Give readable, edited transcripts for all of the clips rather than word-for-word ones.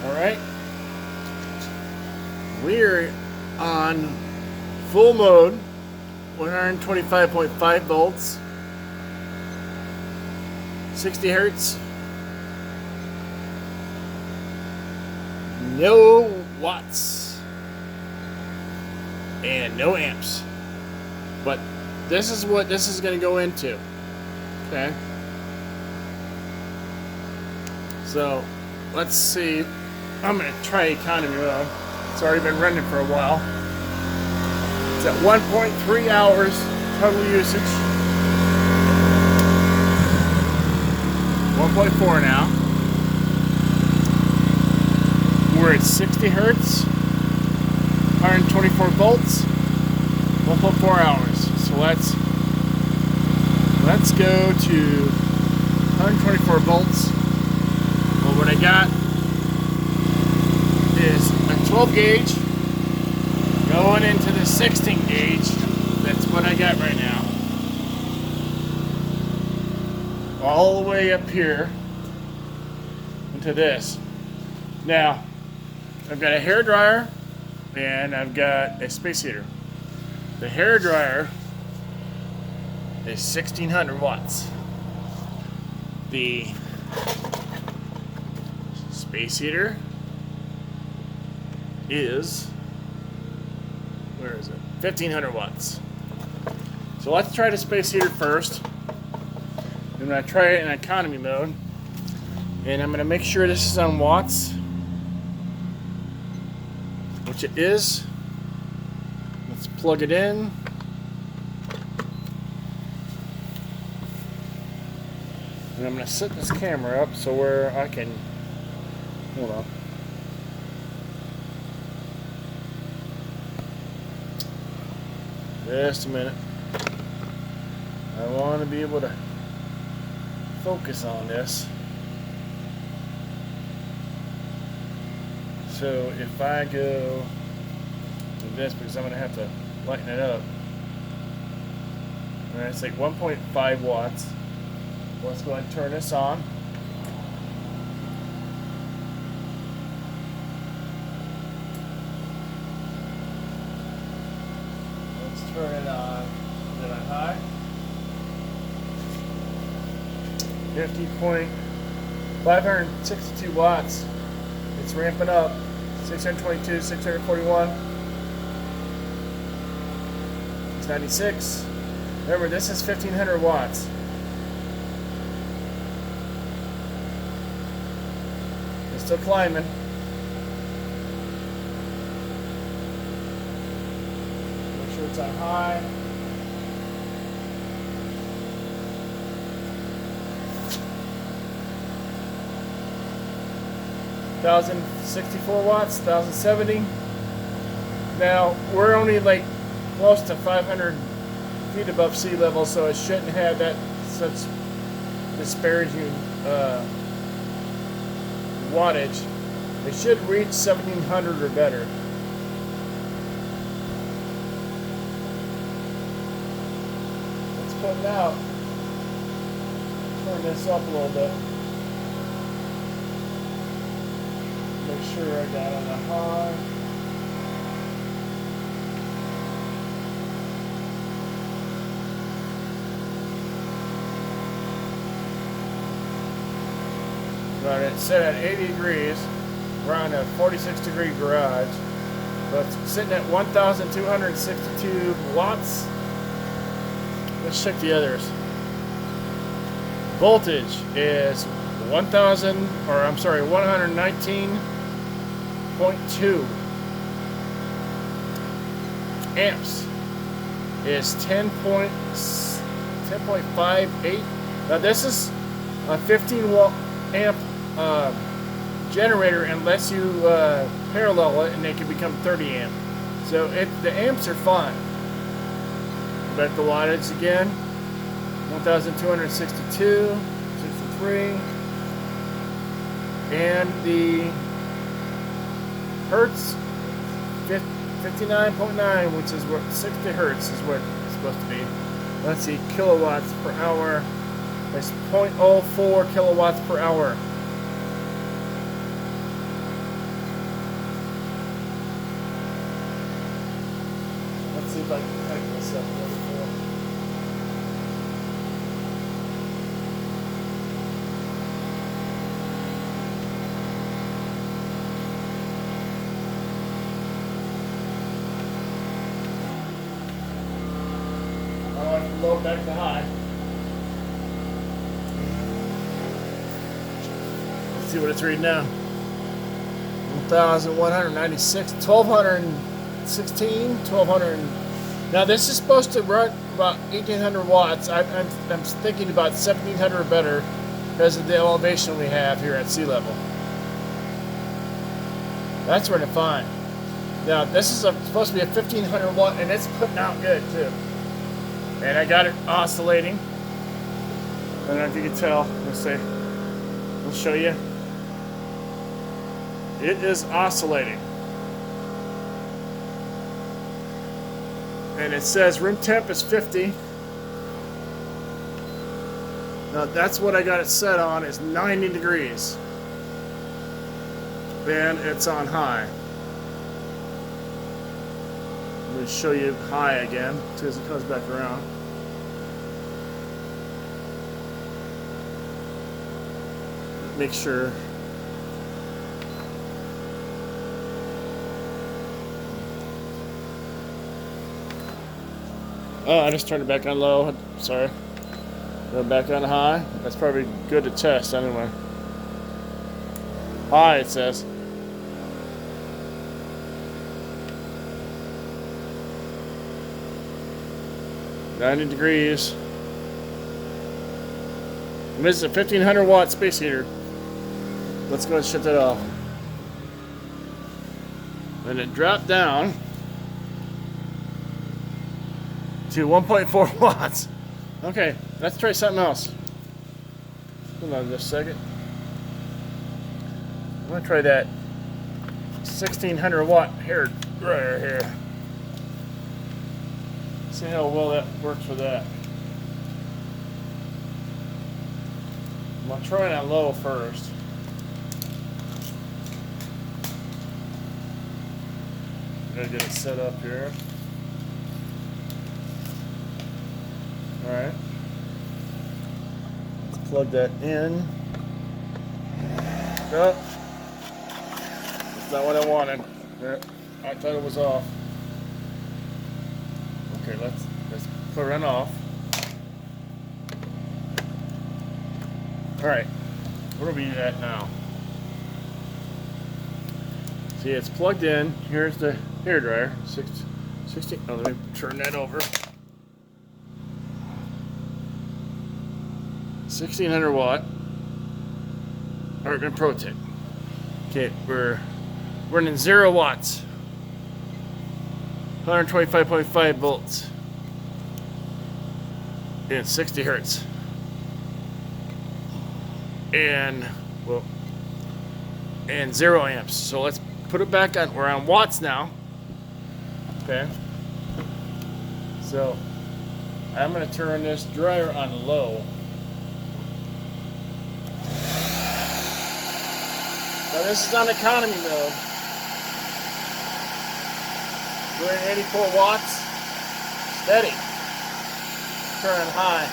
Alright. We're on full mode, 125.5 volts, 60 hertz, no watts, and no amps. But this is what this is going to go into. Okay. So let's see. I'm going to try economy mode. It's already been running for a while. It's at 1.3 hours total usage. 1.4 now. We're at 60 hertz, 124 volts, 1.4 hours. So let's go to 124 volts. Well, what I got is a 12 gauge going into the 16 gauge. That's what I got right now. All the way up here into this. Now, I've got a hair dryer and I've got a space heater. The hair dryer is 1600 watts. The space heater is, where is it? 1500 watts. So let's try the space heater first. I'm going to try it in economy mode. And I'm going to make sure this is on watts, which it is. Let's plug it in. And I'm going to set this camera up so where I can, hold on. Just a minute. I want to be able to focus on this. So if I go to this, because I'm going to have to lighten it up. Alright, it's like 1.5 watts. Let's go ahead and turn this on. Let's turn it on. Is it on high? 562 watts. It's ramping up. 622, 641, 696. Remember, this is 1500 watts. It's still climbing. Make sure it's on high. $1,064 watts, 1,070. Now we're only like close to 500 feet above sea level, so it shouldn't have that such disparaging wattage. It should reach 1,700 or better. Let's put it out. Turn this up a little bit. Make sure I got on the high. Right, it's set at 80 degrees. We're on a 46-degree garage. But it's sitting at 1,262 watts. Let's check the others. Voltage is 119.2. Amps is 10.58. Now this is a 15 watt amp generator unless you parallel it, and they can become 30 amp. So the amps are fine. But the wattage again, 1,262, 63. And the hertz, 59.9, which is what 60 hertz is what it's supposed to be. Let's see, kilowatts per hour. It's 0.04 kilowatts per hour. if I can pick this up really cool. I want to load back to high. Let's see what it's reading now. 1,196, 1,216, 1,200. Now this is supposed to run about 1,800 watts. I'm thinking about 1,700 or better because of the elevation we have here at sea level. That's running fine. Now this is supposed to be a 1,500 watt, and it's putting out good too. And I got it oscillating. I don't know if you can tell. Let's say, we'll show you. It is oscillating. And it says room temp is 50. Now that's what I got it set on, is 90 degrees. Then it's on high. Let me show you high again as it comes back around. Make sure. Oh, I just turned it back on low. Sorry. Go back on high. That's probably good to test anyway. High, it says. "90 degrees. And this is a 1,500 watt space heater. Let's go and shut that off. And it dropped down to 1.4 watts. Okay, let's try something else. Hold on just a second. I'm gonna try that 1,600 watt hair dryer here. See how well that works for that. I'm gonna try it on low first. Gotta get it set up here. Alright. Let's plug that in. Oh. That's not what I wanted. I thought it was off. Okay, let's put it on off. Alright. Where are we at now? See, it's plugged in. Here's the hair dryer. 16. Oh, let me turn that over. 1,600 watt Argon Protec. Okay, we're running 0 watts. 125.5 volts. And 60 hertz. And 0 amps. So let's put it back on. We're on watts now. Okay. So I'm going to turn this dryer on low. Now this is on economy mode. We're at 84 watts. Steady. Turn on high.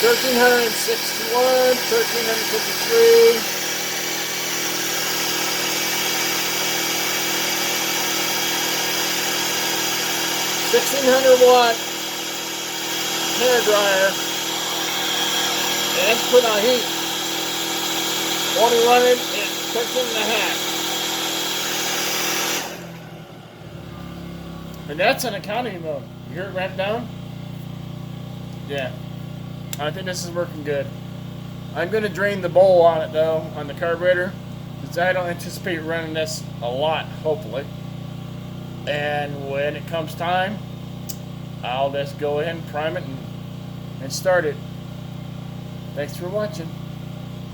$1,361, $1,353. $1,600 watt hair dryer, and it's put on heat. Only running at 13.5. And that's an economy mode. You hear it ramp down? Yeah. I think this is working good. I'm going to drain the bowl on it though, on the carburetor, because I don't anticipate running this a lot, hopefully. And when it comes time, I'll just go ahead and prime it and start it. Thanks for watching.